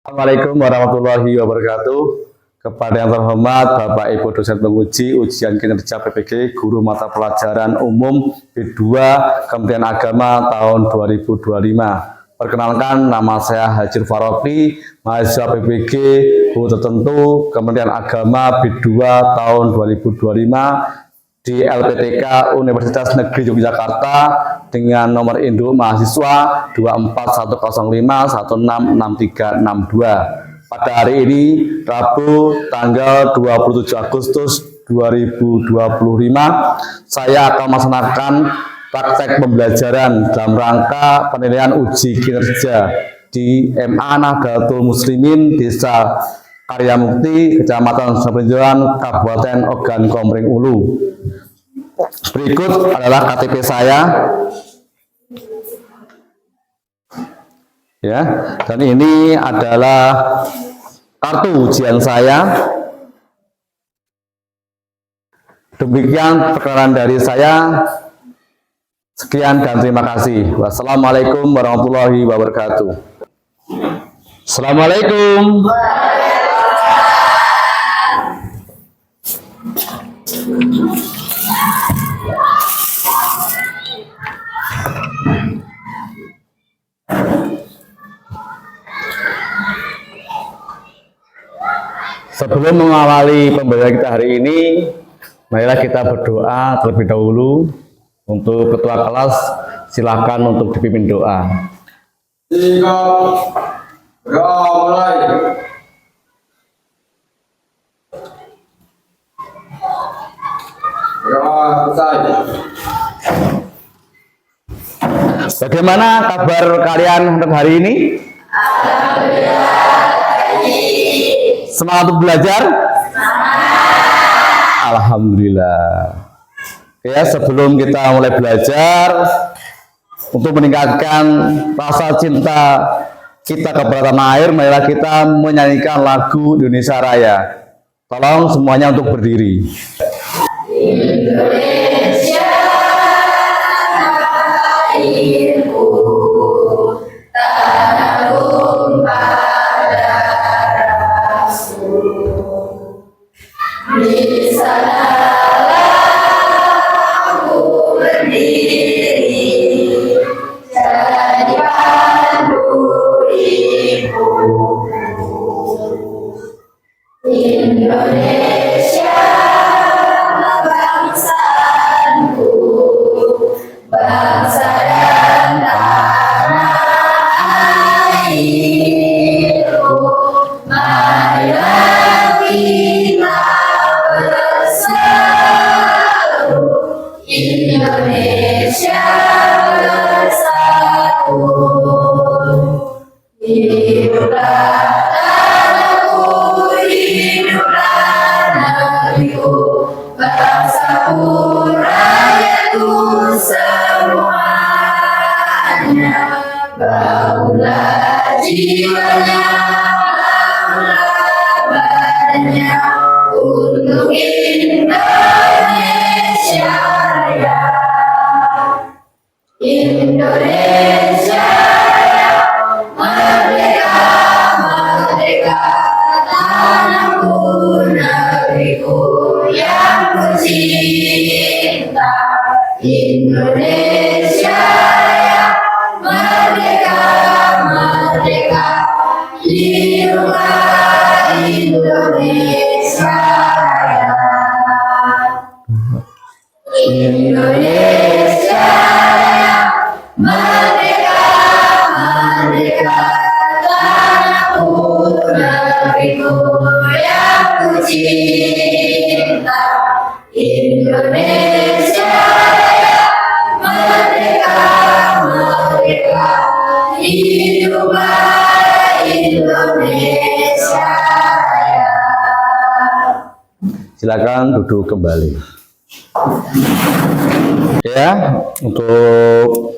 Assalamualaikum warahmatullahi wabarakatuh. Kepada yang terhormat Bapak Ibu dosen penguji ujian kinerja PPG Guru Mata Pelajaran Umum B2 Kementerian Agama tahun 2025. Perkenalkan, nama saya Hajir Faroqi, mahasiswa PPG Guru Tertentu Kementerian Agama B2 tahun 2025 di LPTK Universitas Negeri Yogyakarta dengan nomor induk mahasiswa 24105166362. Pada hari ini, Rabu tanggal 27 Agustus 2025, saya akan melaksanakan praktek pembelajaran dalam rangka penilaian uji kinerja di MA Nahdlatul Muslimin Desa Karyamukti, Kecamatan Sabenjoran, Kabupaten Ogan Komering Ulu. Berikut adalah KTP saya. Ya, dan ini adalah kartu ujian saya. Demikian perkenalan dari saya. Sekian dan terima kasih. Wassalamualaikum warahmatullahi wabarakatuh. Assalamualaikum. Sebelum mengawali pembelajaran kita hari ini, marilah kita berdoa terlebih dahulu. Untuk ketua kelas, silakan untuk dipimpin doa. Mulai. Bagaimana kabar kalian untuk hari ini? Semangat untuk belajar? Alhamdulillah. Ya, sebelum kita mulai belajar, untuk meningkatkan rasa cinta kita kepada tanah air, marilah kita menyanyikan lagu Indonesia Raya. Tolong semuanya untuk berdiri. Indonesia airku, tanah tumpah darahku, di sanalah aku berdiri, jadi pandu ibuku. Indonesia bangsaku, bangsa dan tanah airku, marilah kita bersatu, Indonesia bersatu. Hiduplah tanahku, hiduplah negeriku, bangsaku, rakyatku semuanya. Bangunlah jiwanya, bangunlah badannya untuk Indonesia Raya. Indonesia Raya, merdeka, merdeka, tanahku, negeriku yang kucinta. Indonesia Raya, merdeka, merdeka, hiduplah Indonesia Raya. Indonesia Raya, merdeka, merdeka, tanahku, negeriku yang kucinta. Indonesia Raya, merdeka, merdeka, hiduplah Indonesia Raya. Silakan duduk kembali. Ya, untuk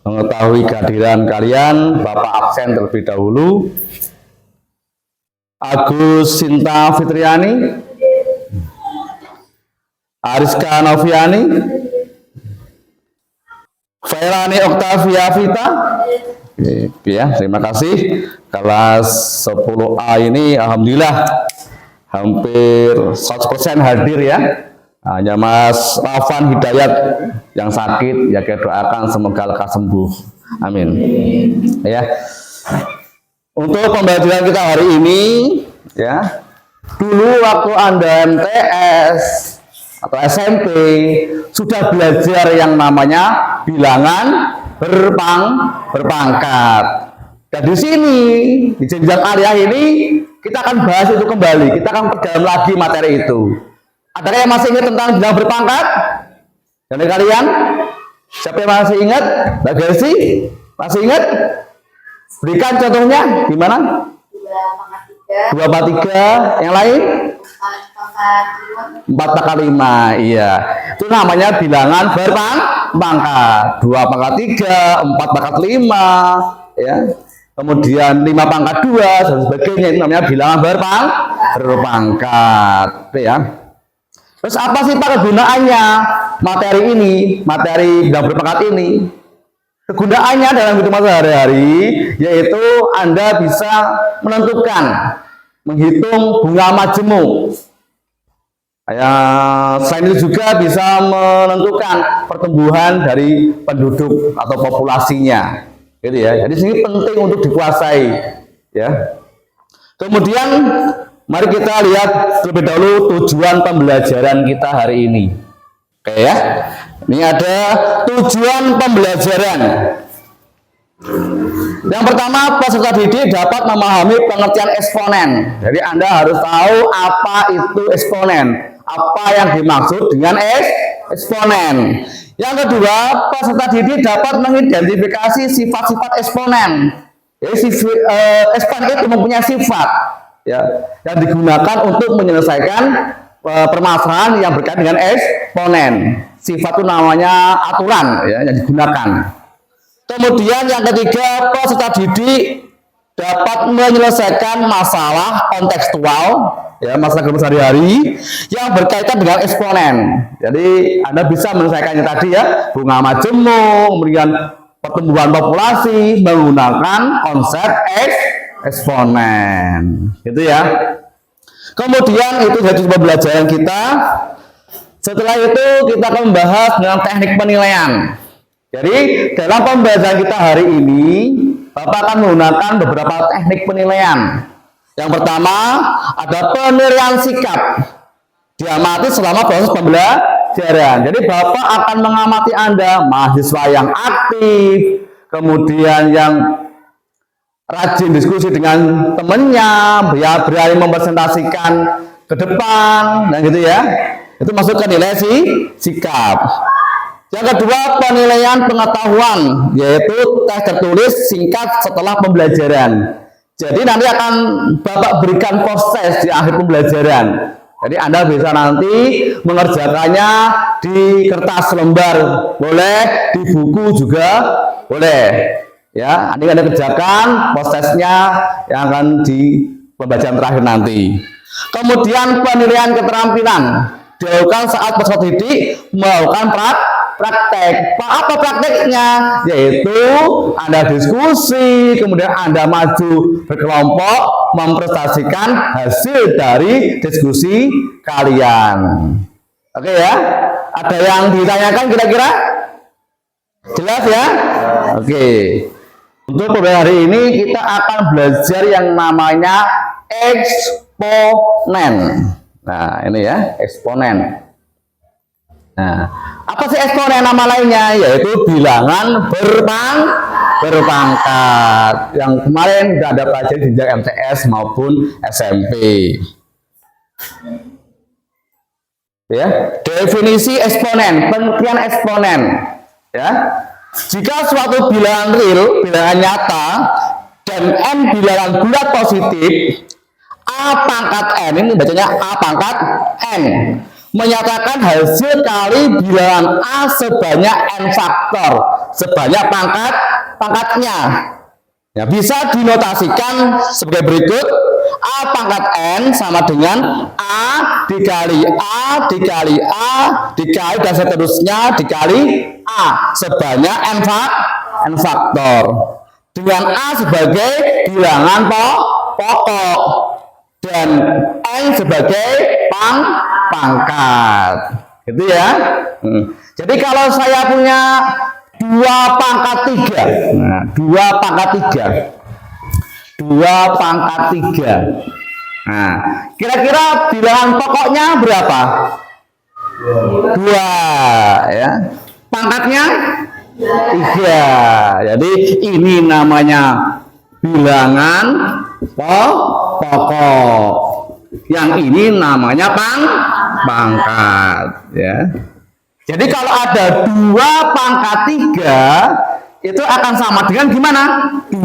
mengetahui kehadiran kalian, Bapak absen terlebih dahulu. Agus Sinta Fitriani, Ariska Noviani, Fairani Octavia Vita. Oke, ya, terima kasih. Kelas 10A ini alhamdulillah hampir 100% hadir ya. Hanya Mas Rafan Hidayat yang sakit, ya kita doakan semoga lekas sembuh. Amin. Ya. Untuk pembelajaran kita hari ini, ya, dulu waktu Anda MTS atau SMP sudah belajar yang namanya bilangan berpangkat. Dan di sini di jenjang aliyah ini kita akan bahas itu kembali. Kita akan perdalam lagi materi itu. Adakah yang masih ingat tentang bilangan berpangkat? Dari kalian? Siapa yang masih ingat? Mbak Gelsi? Masih ingat? Berikan contohnya gimana? 2/3. Yang lain? 4/5. Iya. Itu namanya bilangan berpangkat. 2/3, 4/5, ya. Kemudian 5/2 dan sebagainya. Itu namanya bilangan berpangkat, ya. Terus apa sih Pak kegunaannya materi ini, materi bilangan berpangkat ini? Kegunaannya dalam hidup sehari-hari yaitu Anda bisa menentukan, menghitung bunga majemuk. Selain itu juga bisa menentukan pertumbuhan dari penduduk atau populasinya, gitu ya. Jadi sini penting untuk dikuasai, ya. Kemudian mari kita lihat terlebih dahulu tujuan pembelajaran kita hari ini. Oke ya. Ini ada tujuan pembelajaran. Yang pertama, peserta didik dapat memahami pengertian eksponen. Jadi Anda harus tahu apa itu eksponen, apa yang dimaksud dengan eksponen. Yang kedua, peserta didik dapat mengidentifikasi sifat-sifat eksponen. Jadi eksponen itu mempunyai sifat, ya, yang digunakan untuk menyelesaikan permasalahan yang berkaitan dengan eksponen. Sifat itu namanya aturan, ya, yang digunakan. Kemudian yang ketiga, peserta didik dapat menyelesaikan masalah kontekstual, ya, masalah kehidupan sehari-hari yang berkaitan dengan eksponen. Jadi Anda bisa menyelesaikannya tadi ya, bunga majemuk, kemudian pertumbuhan populasi menggunakan konsep eksponen, gitu ya. Kemudian itu jadi pembelajaran kita. Setelah itu kita akan membahas dengan teknik penilaian. Jadi dalam pembahasan kita hari ini, Bapak akan menggunakan beberapa teknik penilaian. Yang pertama ada penilaian sikap, diamati selama proses pembelajaran. Jadi Bapak akan mengamati Anda, mahasiswa yang aktif, kemudian yang rajin diskusi dengan temannya, berani mempresentasikan ke depan, dan gitu ya. Itu masuk ke nilai sikap. Yang kedua, penilaian pengetahuan, yaitu tes tertulis singkat setelah pembelajaran. Jadi nanti akan Bapak berikan proses di akhir pembelajaran. Jadi Anda bisa nanti mengerjakannya di kertas lembar, boleh, di buku juga boleh. Ya, nanti Anda kerjakan prosesnya yang akan di pembelajaran terakhir nanti. Kemudian penilaian keterampilan dilakukan saat peserta didik melakukan praktek. Apa prakteknya? Yaitu Anda diskusi, kemudian Anda maju berkelompok mempresentasikan hasil dari diskusi kalian. Oke ya? Ada yang ditanyakan kira-kira? Jelas ya? Oke. Untuk pembelajaran hari ini kita akan belajar yang namanya eksponen. Nah, ini ya, eksponen. Nah, apa sih eksponen nama lainnya? Yaitu bilangan berpangkat. Yang kemarin sudah ada pelajaran di jenjang MTS maupun SMP. Ya, definisi eksponen, pengertian eksponen. Ya, jika suatu bilangan real, bilangan nyata, dan n bilangan bulat positif, A pangkat n, ini bacanya A pangkat n, menyatakan hasil kali bilangan A sebanyak n faktor, sebanyak pangkatnya. Ya, bisa dinotasikan sebagai berikut. A pangkat N sama dengan A dikali A dikali A dikali dan seterusnya dikali A sebanyak N faktor. Dengan A sebagai bilangan pokok dan N sebagai pangkat. Gitu ya. Jadi kalau saya punya 2 pangkat 3. Nah, 2 pangkat 3. 2 pangkat 3. Nah, kira-kira bilangan pokoknya berapa? 2 ya. Pangkatnya 3. Jadi ini namanya bilangan pokok. Yang ini namanya pangkat ya. Jadi kalau ada 2 pangkat 3 itu akan sama dengan gimana? 2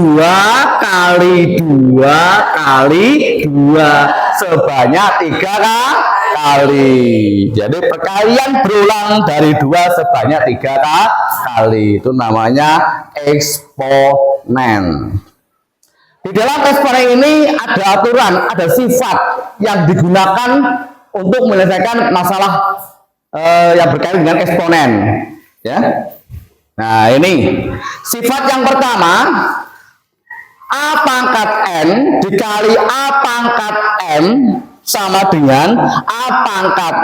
kali 2 kali 2 sebanyak 3 kali. Jadi perkalian berulang dari 2 sebanyak 3 kali. Itu namanya eksponen. Di dalam eksponen ini ada aturan, ada sifat yang digunakan untuk menyelesaikan masalah yang berkaitan dengan eksponen. Ya. Nah, ini sifat yang pertama, A pangkat N dikali A pangkat M sama dengan A pangkat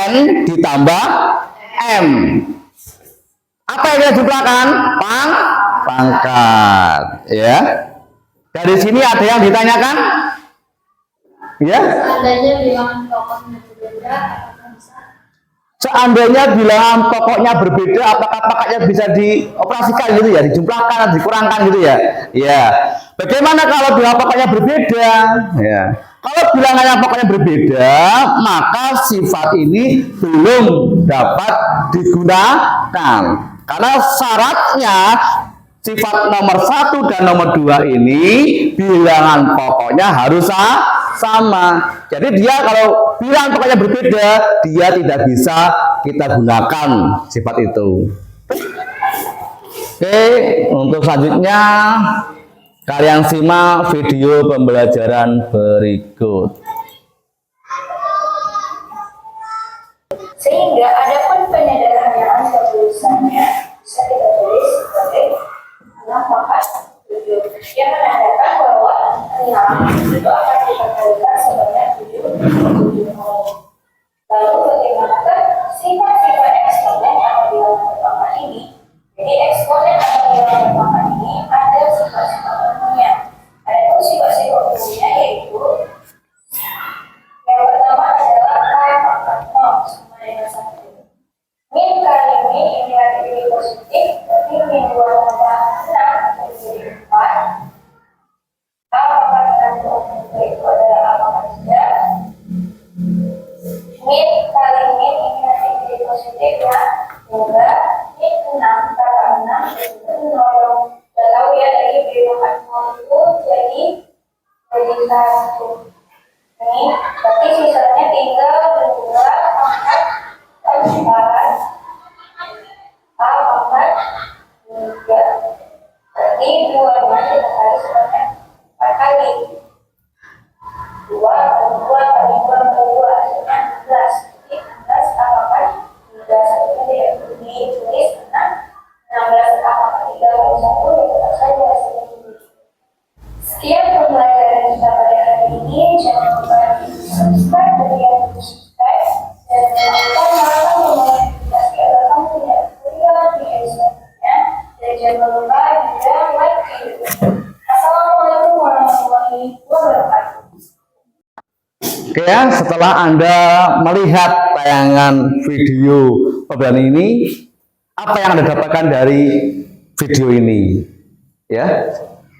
N ditambah M. Apa yang kita jumlahkan? Pangkat. Ya. Dari sini ada yang ditanyakan? Ya. Seandainya bilangan pokoknya berbeda, apakah bisa? Seandainya bilangan pokoknya berbeda, apakah pangkatnya bisa dioperasikan gitu ya, dijumlahkan, dikurangkan gitu ya? Ya. Bagaimana kalau bilangan pokoknya berbeda? Ya. Kalau bilangannya pokoknya berbeda, maka sifat ini belum dapat digunakan. Karena syaratnya sifat nomor 1 dan nomor 2 ini bilangan pokoknya harus sama. Jadi dia kalau bilangan pokoknya berbeda, dia tidak bisa kita gunakan sifat itu. Oke, untuk selanjutnya kalian simak video pembelajaran berikut. Sehingga adapun penyederhanaan tulisannya bisa kita tulis sebagai 6 pangkat 7 yang menandakan bahwa 6 itu akan kita kalikan sebanyak 7 kali. Lalu bagaimanakah sifat-sifat eksponen yang ada di dalam pangkat ini? Jadi eksponen yang ada di dalam pangkat ini ada sifat-sifat umumnya. Ada sifat-sifat umumnya yaitu yang pertama adalah A pangkat 0 sama dengan 1. Min kali min ini negatif positif, berarti min 2 tambah 6 menjadi 4. A pangkat 1 itu adalah A pangkat 3. Min kali min ini negatif positif ya, hingga min 6 tambah 6 itu 0. Kita tahu ya dari B pangkat 0 itu jadi 1. Ini berarti sisanya tinggal 2 pangkat 4 A pangkat 3. Berarti 2-nya kita kali sebanyak 4 kali. 2 kali 2 kali 2 kali 2 hasilnya 16. Jadi 16 A pangkat 3. Satunya ditulis 6. 16 A pangkat 3 kali 1 ya tetap saja hasilnya ini. Sekian pembelajaran kita pada hari ini. Jangan lupa subscribe bagi yang belum subscribe dan jangan lupa nyalakan tombol notifikasi agar kamu tidak ketinggalan video selanjutnya. Dan jangan lupa juga like video. Assalamualaikum warahmatullahi wabarakatuh. Oke ya, setelah Anda melihat tayangan video pembelajaran ini, apa yang Anda dapatkan dari video ini? Ya,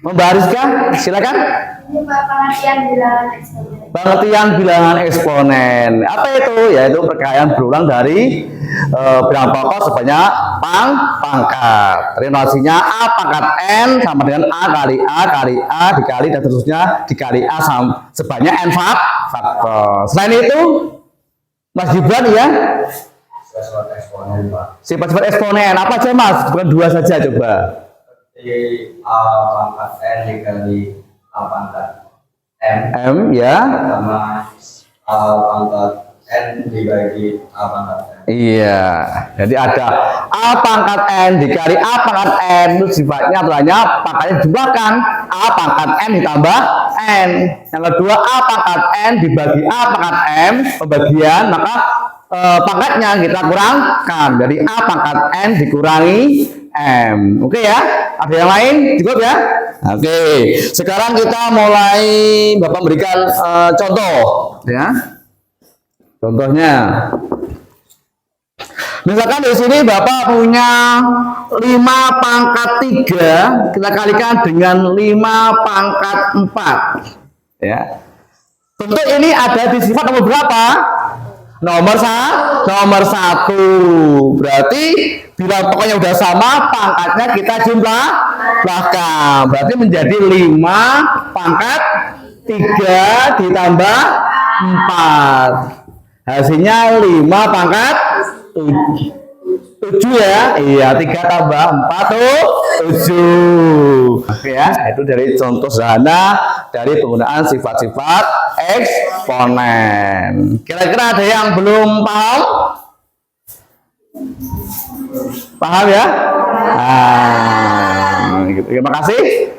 membariskan, silakan. Ini pengertian bilangan eksponen. Pengertian bilangan eksponen. Apa itu? Yaitu perkalian berulang dari bilangan pokok sebanyak pangkat. Relasinya A pangkat N sama dengan A kali A dikali dan seterusnya dikali A sebanyak N faktor. Selain itu, Mas Gibran ya? Sifat eksponen, Pak. Sifat-sifat eksponen apa aja Mas? Bukan 2 saja coba. A pangkat N dikali A pangkat M M ya. sama A pangkat N dibagi A pangkat N. Iya, jadi ada A pangkat N dikali A pangkat N, itu sifatnya aturannya pangkatnya jumlahkan A pangkat N ditambah N. Yang kedua A pangkat N dibagi A pangkat M, pembagian, maka pangkatnya kita kurangkan. Jadi A pangkat N dikurangi M. Oke ya, ada yang lain? Cukup ya? Oke, sekarang kita mulai Bapak berikan contoh ya. Contohnya, misalkan di sini Bapak punya 5 pangkat 3, kita kalikan dengan 5 pangkat 4. Ya. Tentu ini ada di sifat nomor berapa? Nomor 1. Berarti bila pokoknya udah sama, pangkatnya kita jumlahkan. Berarti menjadi 5 pangkat 3 ditambah 4. Hasilnya 5 pangkat 7 ya. Iya, 3 tambah 4 tuh 7. Oke ya, itu dari contoh sederhana dari penggunaan sifat-sifat eksponen. Kira-kira ada yang belum paham? Paham ya? Gitu. Terima kasih.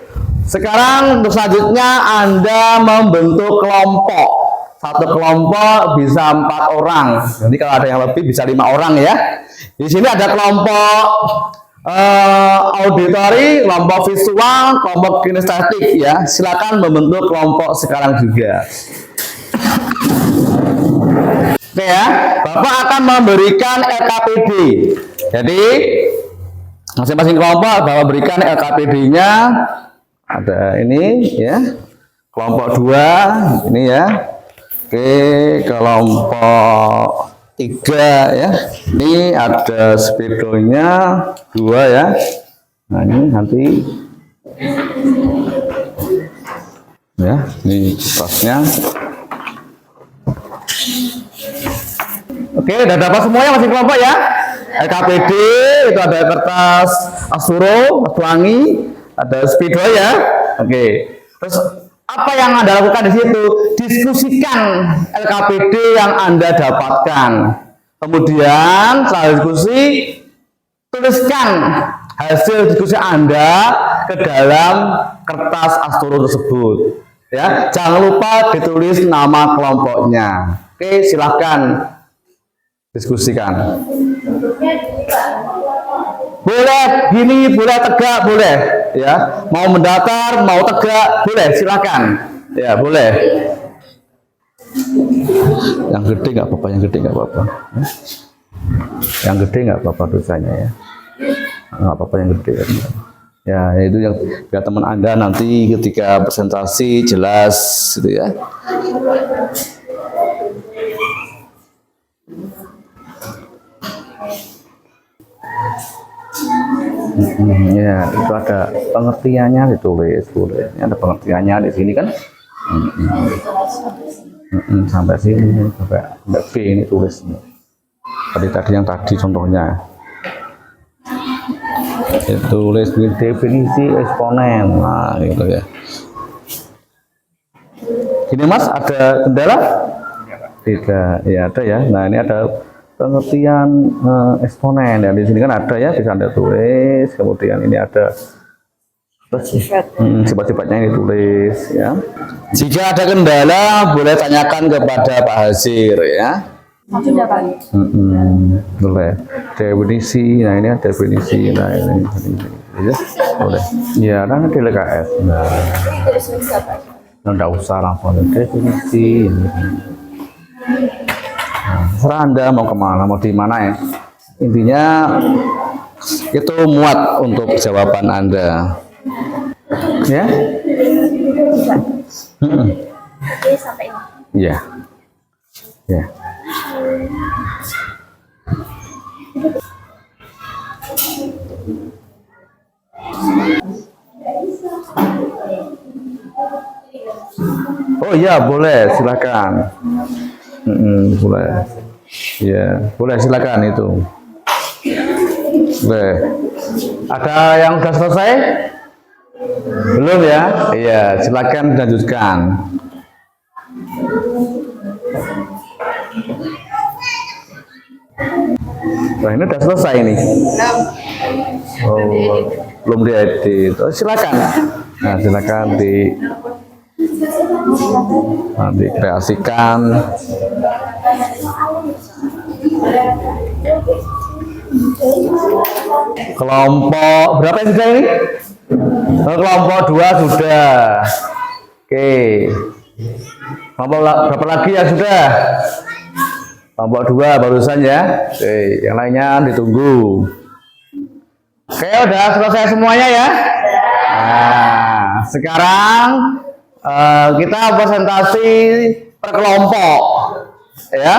Sekarang untuk selanjutnya Anda membentuk kelompok. Satu kelompok bisa 4 orang. Jadi kalau ada yang lebih bisa 5 orang ya. Di sini ada kelompok auditory, kelompok visual, kelompok kinestetik ya. Silakan membentuk kelompok sekarang juga. Oke ya, Bapak akan memberikan LKPD. Jadi masing-masing kelompok Bapak berikan LKPD-nya. Ada ini ya. Kelompok 2 ini ya. Oke, kelompok 3 ya. Ini ada speedonya 2 ya. Nah ini nanti ya, ini kertasnya. Oke, udah dapat semuanya masing kelompok ya. LKPD itu ada kertas Asturo, pelangi, ada speedo ya. Oke. Terus apa yang Anda lakukan di situ? Diskusikan LKPD yang Anda dapatkan. Kemudian setelah diskusi, tuliskan hasil diskusi Anda ke dalam kertas Asturo tersebut. Ya, jangan lupa ditulis nama kelompoknya. Oke, silahkan diskusikan. Boleh gini, boleh tegak, boleh ya. Mau mendatar, mau tegak, boleh, silakan. Ya, boleh. Yang gede nggak apa-apa, yang gede nggak apa-apa. Yang gede nggak apa-apa dosanya ya. Nggak apa-apa yang gede. Ya, itu yang biar teman Anda nanti ketika presentasi jelas gitu ya. Ya, itu ada pengertiannya ditulis, boleh. Ini ada pengertiannya di sini kan. Sampai sini, sampai B ini tulis. Tadi yang tadi contohnya. Tulis definisi eksponen. Nah, gitu ya. Ini Mas, ada kendala? Tidak, ya ada ya. Nah, ini ada pengertian eksponen. Dan di sini kan ada ya, bisa Anda tulis. Kemudian ini ada sifat-sifatnya ini tulis ya. Jika ada kendala, boleh tanyakan kepada Pak Hasir ya. Boleh. Definisi, nah ini ada definisi, nah ini ya, boleh. Ya, kan ada LKS. Nah, enggak usah langsung definisi. Terserah Anda mau kemana, mau di mana ya. Intinya itu muat untuk jawaban Anda. Ya? Sampai ini. Ya. Ya. Oh iya, boleh, silakan. Boleh. Ya, boleh silakan itu. Boleh. Ada yang sudah selesai? Belum ya? Iya, silakan lanjutkan. Nah ini udah selesai nih. Oh, belum diedit. Oh, silakan. Nah, silakan dikreasikan. Kelompok berapa yang sudah ini? Oh, kelompok 2 sudah. Oke. Kelompok berapa lagi yang sudah? Kelompok 2 barusan ya. Oke, yang lainnya ditunggu. Oke, udah selesai semuanya ya. Nah, sekarang kita presentasi per kelompok ya.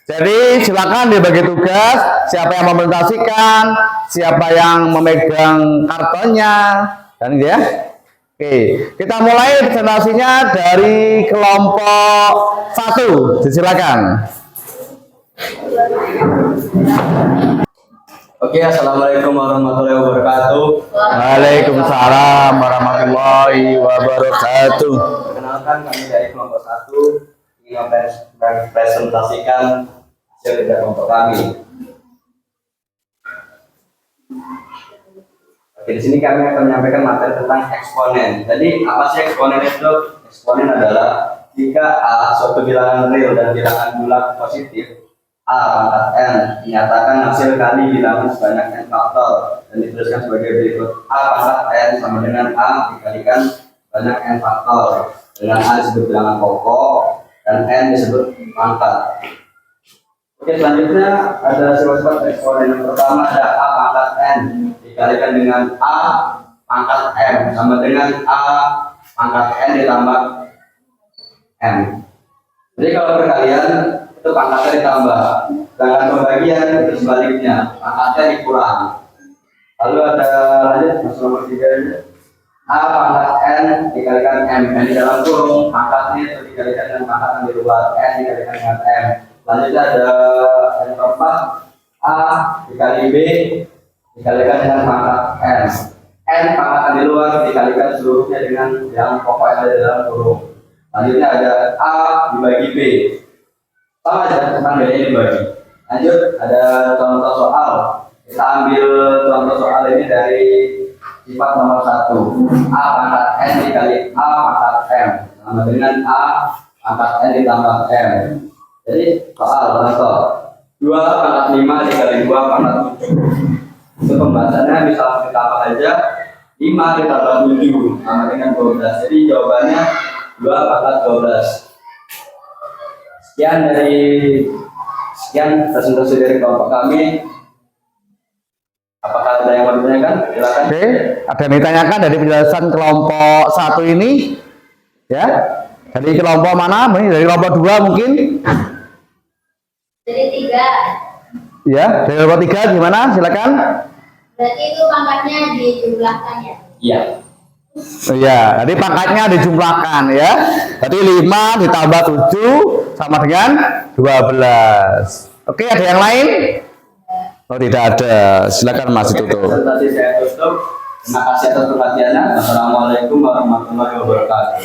Jadi silakan dibagi tugas, siapa yang mempresentasikan, siapa yang memegang kartonnya, dan ya. Oke, kita mulai presentasinya dari kelompok 1. Silakan. Oke, assalamualaikum warahmatullahi wabarakatuh. Waalaikumsalam warahmatullahi wabarakatuh. Perkenalkan, kami dari kelompok 1 ingin mempresentasikan hasil kerja kelompok kami. Oke, di sini kami akan menyampaikan materi tentang eksponen. Jadi apa sih eksponen itu? Eksponen adalah jika A suatu bilangan real dan bilangan bulat positif, A pangkat N menyatakan hasil kali bilangan sebanyak N faktor dan dituliskan sebagai berikut. A pangkat N sama dengan A dikalikan banyak N faktor, dengan A disebut bilangan pokok dan N disebut pangkat. Oke, selanjutnya ada sifat-sifat eksponen. Yang pertama ada A pangkat N dikalikan dengan A pangkat M sama dengan A pangkat N ditambah M. Jadi kalau perkalian itu pangkatnya ditambah, sedangkan pembagian itu sebaliknya, pangkatnya dikurang. Lalu ada lanjut masuk nomor 3. A pangkat N dikalikan M di dalam kurung, pangkatnya itu dikalikan dengan pangkat yang di luar, N dikalikan dengan M. Selanjutnya ada yang keempat, A dikali B dikalikan dengan pangkat N. N pangkat di luar dikalikan seluruhnya dengan yang pokok yang ada di dalam kurung. Selanjutnya ada A dibagi B. Sama aja tentang bedanya dibagi. Lanjut ada contoh soal. Kita ambil contoh soal ini dari sifat nomor 1. A pangkat N dikali A pangkat M sama dengan A pangkat N ditambah M. Jadi soal contoh 2 pangkat 5 dikali 2 pangkat 7. Untuk pembahasannya bisa langsung ditambah aja 5 ditambah 7 sama dengan 12. Jadi jawabannya 2 pangkat 12. Sekian presentasi dari kelompok kami. Apakah ada yang mau ditanyakan? Silakan. Oke, ada yang ditanyakan dari penjelasan kelompok 1 ini? Ya. Dari kelompok mana? Dari kelompok 2 mungkin? Dari 3. Ya, dari kelompok 3 gimana? Silakan. Berarti itu pangkatnya dijumlahkan ya? Iya. Iya, jadi pangkatnya dijumlahkan ya. Berarti 5 ditambah 7 sama dengan 12. Oke, ada yang lain? Oh, tidak ada. Silakan Mas tutup. Presentasi saya tutup. Terima kasih atas perhatiannya. Assalamualaikum warahmatullahi wabarakatuh.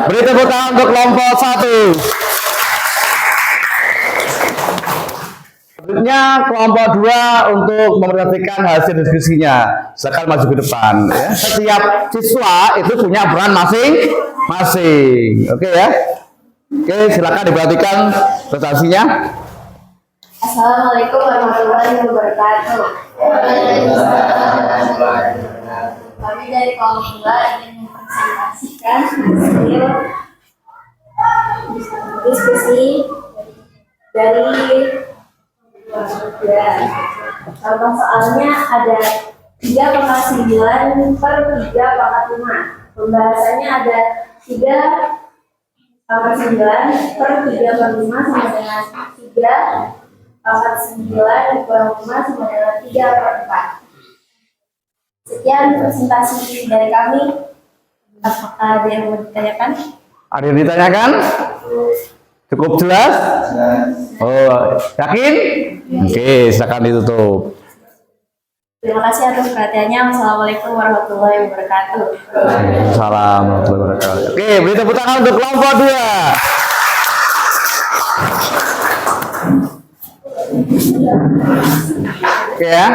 Beri tepuk tangan untuk kelompok 1. Selanjutnya kelompok 2 untuk memperhatikan hasil diskusinya. Silakan maju ke depan ya. Setiap siswa itu punya peran masing-masing. Oke ya. Oke, silakan diperhatikan presentasinya. Assalamualaikum warahmatullahi wabarakatuh. Kami dari kelompok 2 ingin mempresentasikan hasil diskusi dari contoh soalnya ada 3,9 per 3,5. Pembahasannya ada 3,9 per 3,5 sama dengan 3,9 dikurang 5 sama dengan 3/4. Sekian presentasi dari kami. Apakah ada yang mau ditanyakan? Ada yang ditanyakan? Cukup jelas? Oh, yakin? Oke, silakan ditutup. Terima kasih atas perhatiannya. Wassalamualaikum warahmatullahi wabarakatuh. Salam warahmatullahi wabarakatuh. Oke, beri tepuk tangan untuk kelompok 2. Ya.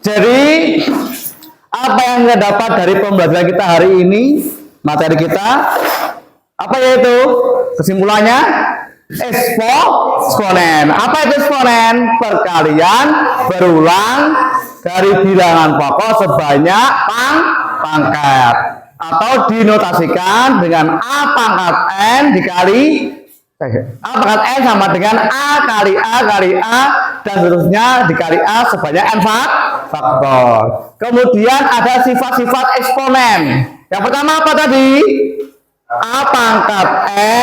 Jadi apa yang kita dapat dari pembelajaran kita hari ini, materi kita, apa yaitu kesimpulannya? Eksponen. Apa itu eksponen? Perkalian berulang dari bilangan pokok sebanyak pangkat, atau dinotasikan dengan A pangkat N dikali A pangkat N sama dengan A kali A kali A dan seterusnya dikali A sebanyak N faktor. Kemudian ada sifat-sifat eksponen. Yang pertama apa tadi? A pangkat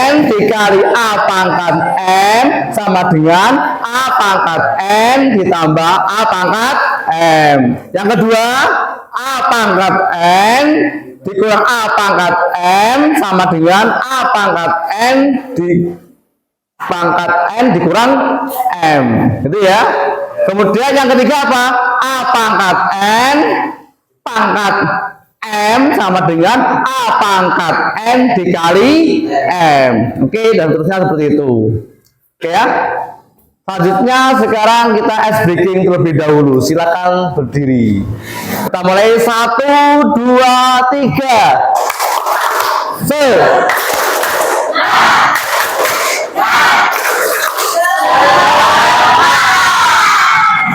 N dikali A pangkat N sama dengan A pangkat N ditambah A pangkat M. Yang kedua, A pangkat N dikurang A pangkat M sama dengan A pangkat N di pangkat N dikurang M. Gitu ya. Kemudian yang ketiga apa? A pangkat N pangkat M sama dengan A pangkat N dikali M. Oke, dan terusnya seperti itu. Oke ya. Selanjutnya sekarang kita ice breaking terlebih dahulu. Silakan berdiri. Kita mulai 1, 2, 3.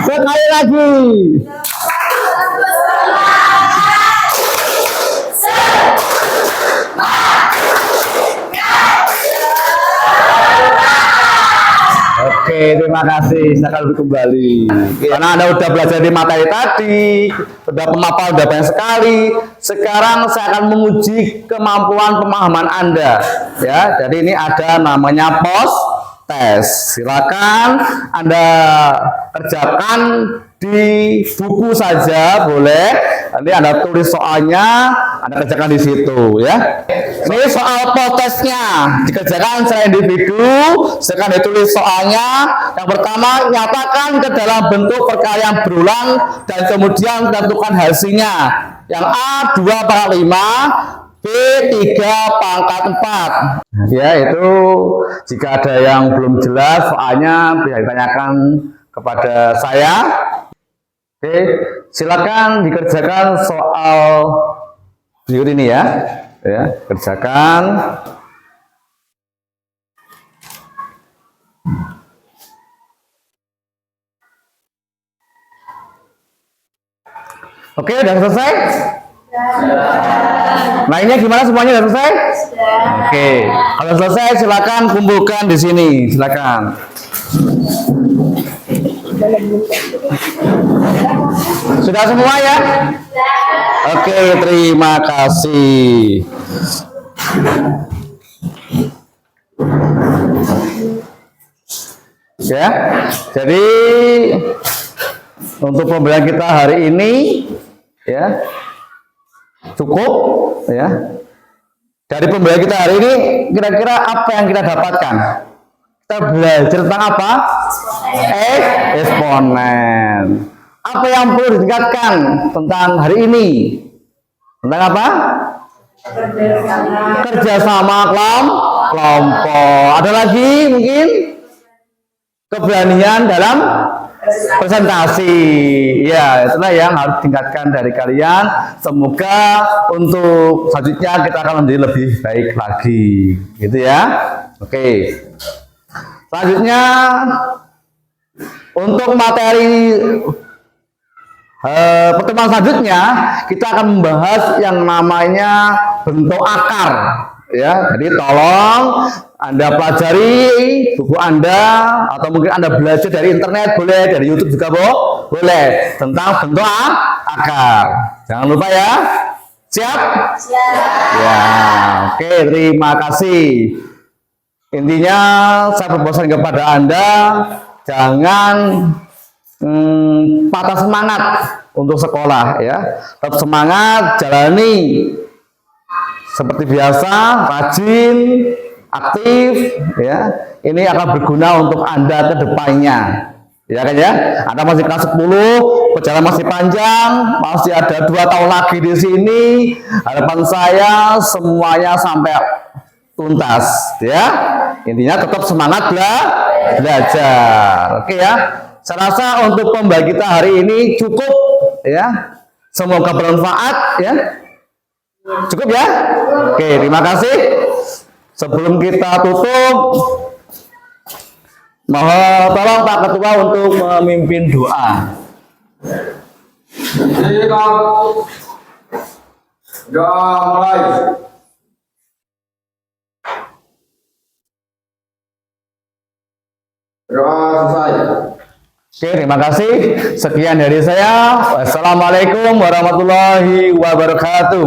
Sekali lagi. Oke, terima kasih. Silakan duduk kembali. Karena Anda sudah belajar di materi tadi, sudah pemaparan sudah banyak sekali. Sekarang saya akan menguji kemampuan pemahaman Anda. Ya, jadi ini ada namanya post test. Silakan Anda kerjakan di buku saja, boleh. Nanti Anda tulis soalnya, Anda kerjakan di situ, ya. Ini soal protesnya dikerjakan secara individu. Sekarang ditulis soalnya. Yang pertama, nyatakan ke dalam bentuk perkalian berulang dan kemudian tentukan hasilnya. Yang A 2 pangkat 5, B 3 pangkat 4. Ya, itu jika ada yang belum jelas soalnya bisa ditanyakan kepada saya. Oke, silakan dikerjakan soal berikut ini ya. Ya, kerjakan. Oke, udah selesai? Lainnya gimana, semuanya udah selesai? Oke, kalau selesai silakan kumpulkan di sini, silakan. Sudah semua ya? Oke, terima kasih. Ya, jadi untuk pembelajaran kita hari ini ya cukup ya. Dari pembelajaran kita hari ini kira-kira apa yang kita dapatkan? Kita belajar tentang apa? Eksponen. Apa yang perlu ditingkatkan tentang hari ini? Tentang apa? Kerjasama kelompok. Ada lagi mungkin? Keberanian dalam presentasi. Ya, itulah yang harus ditingkatkan dari kalian. Semoga untuk selanjutnya kita akan menjadi lebih baik lagi. Gitu ya. Oke. Selanjutnya untuk materi pertemuan selanjutnya kita akan membahas yang namanya bentuk akar. Ya, jadi tolong Anda pelajari buku Anda atau mungkin Anda belajar dari internet, boleh dari YouTube juga boleh tentang bentuk akar. Jangan lupa ya. Siap? Siap. Ya, oke, terima kasih. Intinya saya berpesan kepada Anda jangan patah semangat untuk sekolah ya. Tetap semangat, jalani seperti biasa, rajin, aktif ya. Ini akan berguna untuk Anda ke depannya. Ya kan ya? Anda masih kelas 10, perjalanan masih panjang, masih ada 2 tahun lagi di sini. Harapan saya semuanya sampai tuntas ya. Intinya tetap semangat belajar. Oke ya. Saya rasa untuk pembagi kita hari ini cukup ya. Semoga bermanfaat ya. Cukup ya? Oke, terima kasih. Sebelum kita tutup, mohon tolong Pak Ketua untuk memimpin doa. Doa mulai. Doa selesai. Oke, terima kasih. Sekian dari saya. Wassalamualaikum warahmatullahi wabarakatuh.